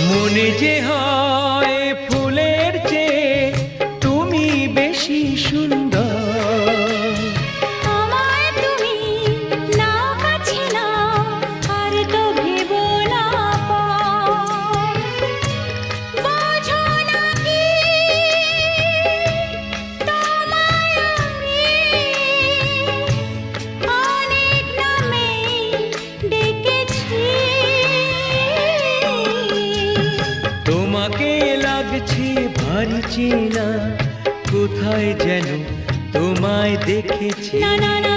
মনে যে হয় ফুলের চেয়ে তুমি বেশি সুন্দর। আমায় তুমি নাও কাছে নাও, আর তো ভেবো না পর। বোঝো না কি তোমায় আমি অনেক নামে ডেকেছি। তোমাকে লাগছে ভারী চেনা, কোথায় যেন তোমায় দেখেছি। না না না